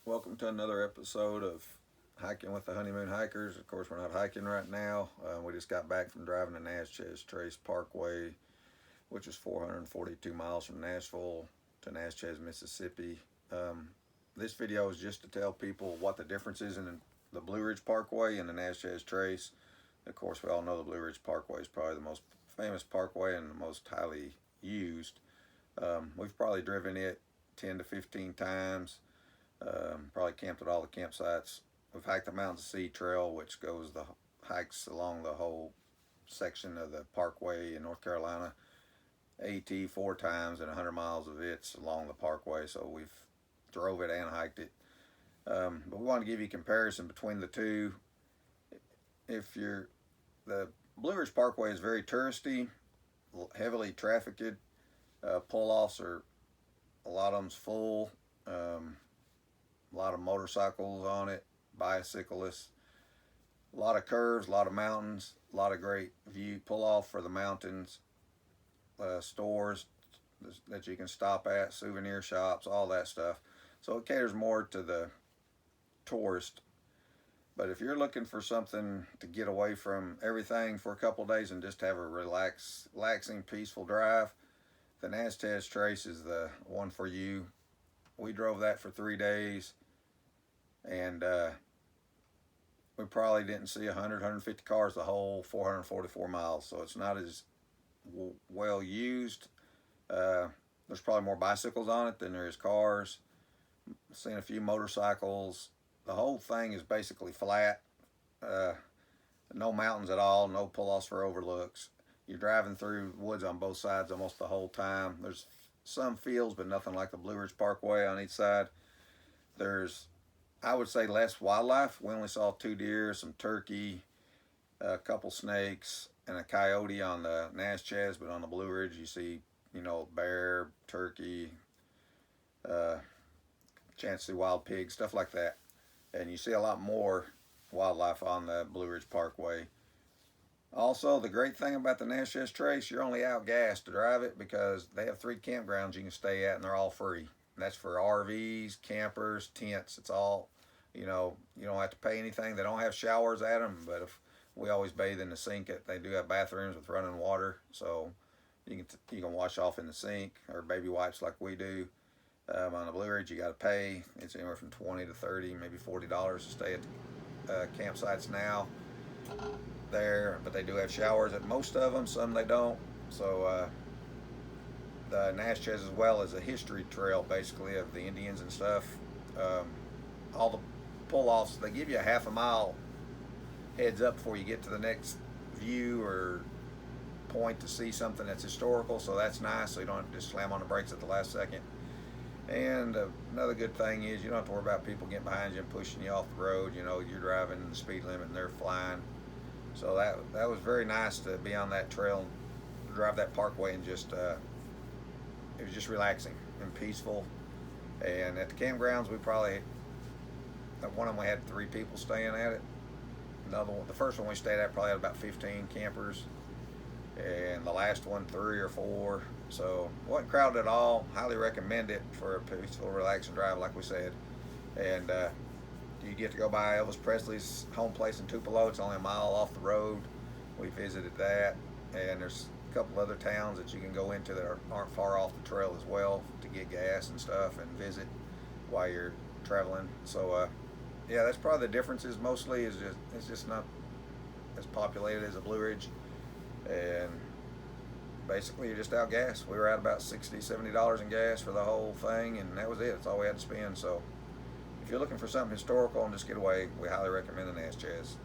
Welcome to another episode of Hiking with the Honeymoon Hikers. Of course, we're not hiking right now. We just got back from driving the Natchez Trace Parkway, which is 442 miles from Nashville to Natchez, Mississippi. This video is just to tell people what the difference is in the Blue Ridge Parkway and the Natchez Trace. Of course, we all know the Blue Ridge Parkway is probably the most famous parkway and the most highly used. We've probably driven it 10 to 15 times. Probably camped at all the campsites. We've hiked the Mountains to Sea Trail, which goes the hikes along the whole section of the Parkway in North Carolina. AT 4 times and 100 miles of it's along the Parkway, so we've drove it and hiked it. But we want to give you a comparison between the two. If you're the Blue Ridge Parkway is very touristy, heavily trafficked. Pull-offs are a lot of them's full. A lot of motorcycles on it, bicyclists, a lot of curves, a lot of mountains, a lot of great view pull-off for the mountains, stores that you can stop at, souvenir shops, all that stuff. So it caters more to the tourist. But if you're looking for something to get away from everything for a couple of days and just have a relaxing, peaceful drive, the Natchez Trace is the one for you. We drove that for 3 days, and we probably didn't see 150 cars the whole 444 miles, so it's not as well used. There's probably more bicycles on it than there is cars. Seen a few motorcycles. The whole thing is basically flat. No mountains at all, no pull-offs for overlooks. You're driving through woods on both sides almost the whole time. There's some fields, but nothing like the Blue Ridge Parkway on each side. There's, I would say, less wildlife. We only saw 2 deer, some turkey, a couple snakes, and a coyote on the Natchez, but on the Blue Ridge you see, bear, turkey, chance to see wild pigs, stuff like that. And you see a lot more wildlife on the Blue Ridge Parkway. Also, the great thing about the Natchez Trace, you're only out gas to drive it because they have 3 campgrounds you can stay at, and they're all free. And that's for RVs, campers, tents. It's all, you don't have to pay anything. They don't have showers at them, but if we always bathe in the sink. They do have bathrooms with running water, so you can wash off in the sink, or baby wipes like we do. On the Blue Ridge, you got to pay. It's anywhere from $20 to $30, maybe $40 to stay at campsites now there, but they do have showers at most of them. Some they don't. So the Natchez as well is a history trail basically of the Indians and stuff. All the pull-offs, they give you a half a mile heads up before you get to the next view or point to see something that's historical, so that's nice, so you don't have to just slam on the brakes at the last second. And another good thing is you don't have to worry about people getting behind you and pushing you off the road. You're driving the speed limit and they're flying. So that was very nice to be on that trail and drive that parkway, and just it was just relaxing and peaceful. And at the campgrounds, we probably, at one of them we had 3 people staying at it. Another one, the first one we stayed at, probably had about 15 campers, and the last one 3 or 4. So wasn't crowded at all. Highly recommend it for a peaceful, relaxing drive, like we said. And you get to go by Elvis Presley's home place in Tupelo. It's only a mile off the road. We visited that, and there's a couple other towns that you can go into that aren't far off the trail as well to get gas and stuff and visit while you're traveling. So yeah, that's probably the differences. Mostly is it's just not as populated as a Blue Ridge, and basically you're just out gas. We were at about $60-$70 in gas for the whole thing, and that was it. That's all we had to spend. So if you're looking for something historical and just get away, we highly recommend the Natchez.